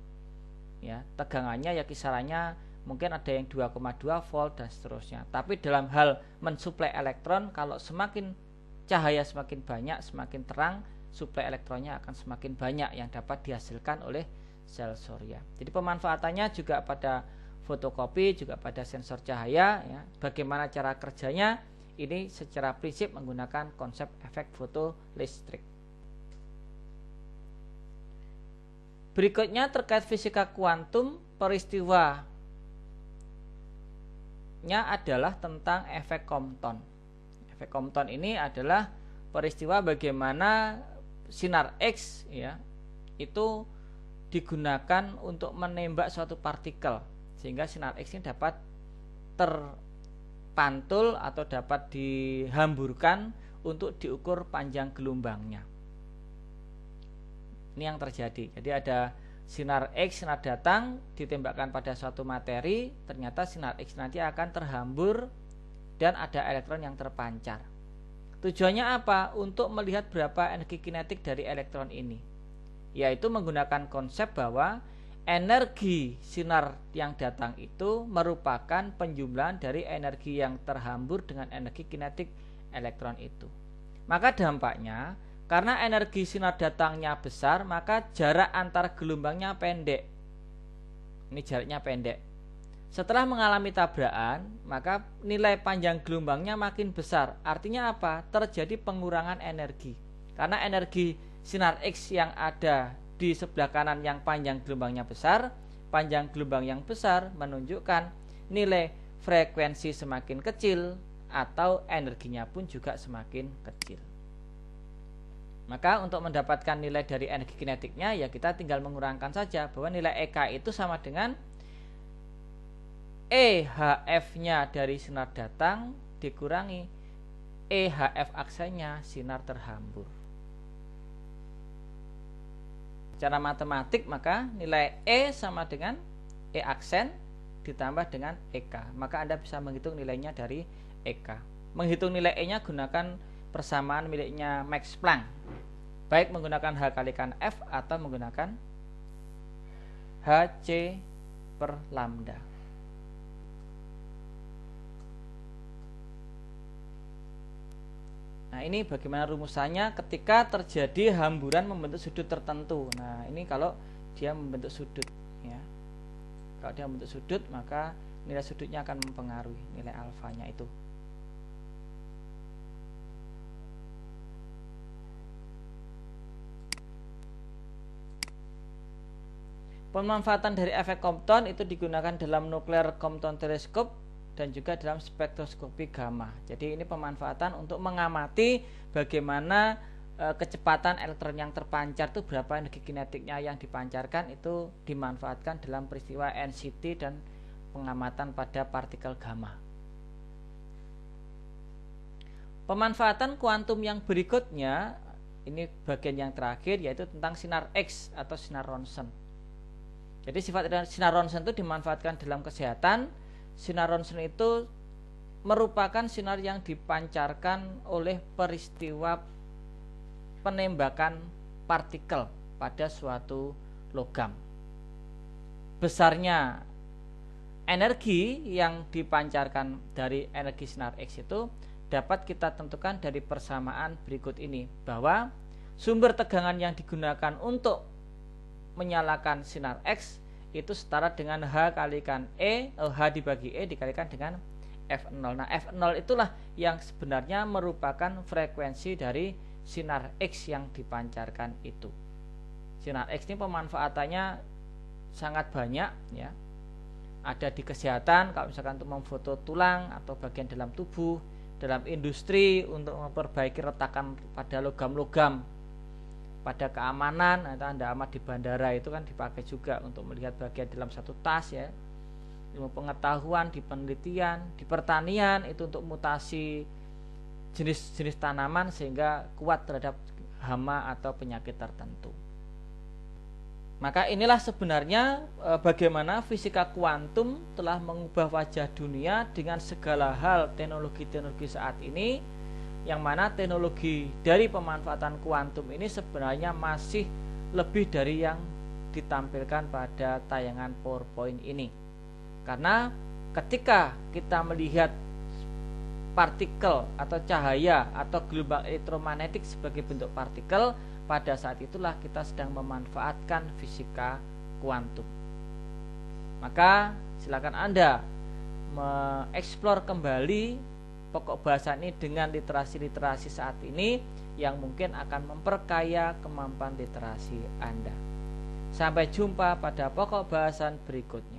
Ya, tegangannya ya kisarannya mungkin ada yang 2,2 volt dan seterusnya. Tapi dalam hal mensuplai elektron, kalau semakin cahaya semakin banyak, semakin terang, suplai elektronnya akan semakin banyak yang dapat dihasilkan oleh sel surya. Jadi pemanfaatannya juga pada fotokopi, juga pada sensor cahaya, ya. Bagaimana cara kerjanya? Ini secara prinsip menggunakan konsep efek fotolistrik. Berikutnya terkait fisika kuantum, peristiwanya adalah tentang efek Compton. Efek Compton ini adalah peristiwa bagaimana sinar X, ya, itu digunakan untuk menembak suatu partikel, sehingga sinar X ini dapat terpantul atau dapat dihamburkan untuk diukur panjang gelombangnya. Ini yang terjadi. Jadi ada sinar X, sinar datang ditembakkan pada suatu materi, ternyata sinar X nanti akan terhambur dan ada elektron yang terpancar. Tujuannya apa? Untuk melihat berapa energi kinetik dari elektron ini, yaitu menggunakan konsep bahwa energi sinar yang datang itu merupakan penjumlahan dari energi yang terhambur dengan energi kinetik elektron itu. Maka dampaknya, karena energi sinar datangnya besar, maka jarak antar gelombangnya pendek. Ini jaraknya pendek. Setelah mengalami tabrakan, maka nilai panjang gelombangnya makin besar. Artinya apa? Terjadi pengurangan energi. Karena energi sinar X yang ada di sebelah kanan yang panjang gelombangnya besar, panjang gelombang yang besar menunjukkan nilai frekuensi semakin kecil atau energinya pun juga semakin kecil. Maka untuk mendapatkan nilai dari energi kinetiknya, ya kita tinggal mengurangkan saja bahwa nilai EK itu sama dengan EHF-nya dari sinar datang dikurangi EHF aksennya sinar terhambur. Secara matematik maka nilai E sama dengan E aksen ditambah dengan EK. Maka Anda bisa menghitung nilainya dari EK. Menghitung nilai E-nya gunakan persamaan miliknya Max Planck. Baik menggunakan H kalikan F atau menggunakan HC per lambda. Nah, ini bagaimana rumusannya ketika terjadi hamburan membentuk sudut tertentu. Nah, ini kalau dia membentuk sudut, ya. Kalau dia membentuk sudut, maka nilai sudutnya akan mempengaruhi nilai alfanya itu. Pemanfaatan dari efek Compton itu digunakan dalam nuklear Compton teleskop dan juga dalam spektroskopi gamma. Jadi ini pemanfaatan untuk mengamati bagaimana kecepatan elektron yang terpancar itu, berapa energi kinetiknya yang dipancarkan, itu dimanfaatkan dalam peristiwa NCT dan pengamatan pada partikel gamma. Pemanfaatan kuantum yang berikutnya, ini bagian yang terakhir, yaitu tentang sinar X atau sinar Ronsen. Jadi sifat sinar Ronsen itu dimanfaatkan dalam kesehatan. Sinar Ronsen itu merupakan sinar yang dipancarkan oleh peristiwa penembakan partikel pada suatu logam. Besarnya energi yang dipancarkan dari energi sinar X itu dapat kita tentukan dari persamaan berikut ini, bahwa sumber tegangan yang digunakan untuk menyalakan sinar X itu setara dengan H kalikan H dibagi E dikalikan dengan F0. Nah, F0 itulah yang sebenarnya merupakan frekuensi dari sinar X yang dipancarkan itu. Sinar X ini pemanfaatannya sangat banyak, ya. Ada di kesehatan, kalau misalkan untuk memfoto tulang atau bagian dalam tubuh, dalam industri untuk memperbaiki retakan pada logam-logam, pada keamanan, atau Anda amat di bandara itu kan dipakai juga untuk melihat bagian dalam satu tas, ya. Ilmu pengetahuan di penelitian, di pertanian itu untuk mutasi jenis-jenis tanaman sehingga kuat terhadap hama atau penyakit tertentu. Maka inilah sebenarnya bagaimana fisika kuantum telah mengubah wajah dunia dengan segala hal teknologi-teknologi saat ini, yang mana teknologi dari pemanfaatan kuantum ini sebenarnya masih lebih dari yang ditampilkan pada tayangan PowerPoint ini. Karena ketika kita melihat partikel atau cahaya atau gelombang elektromagnetik sebagai bentuk partikel, pada saat itulah kita sedang memanfaatkan fisika kuantum. Maka silakan Anda mengeksplor kembali pokok bahasa ini dengan literasi-literasi saat ini yang mungkin akan memperkaya kemampuan literasi Anda. Sampai jumpa pada pokok bahasan berikutnya.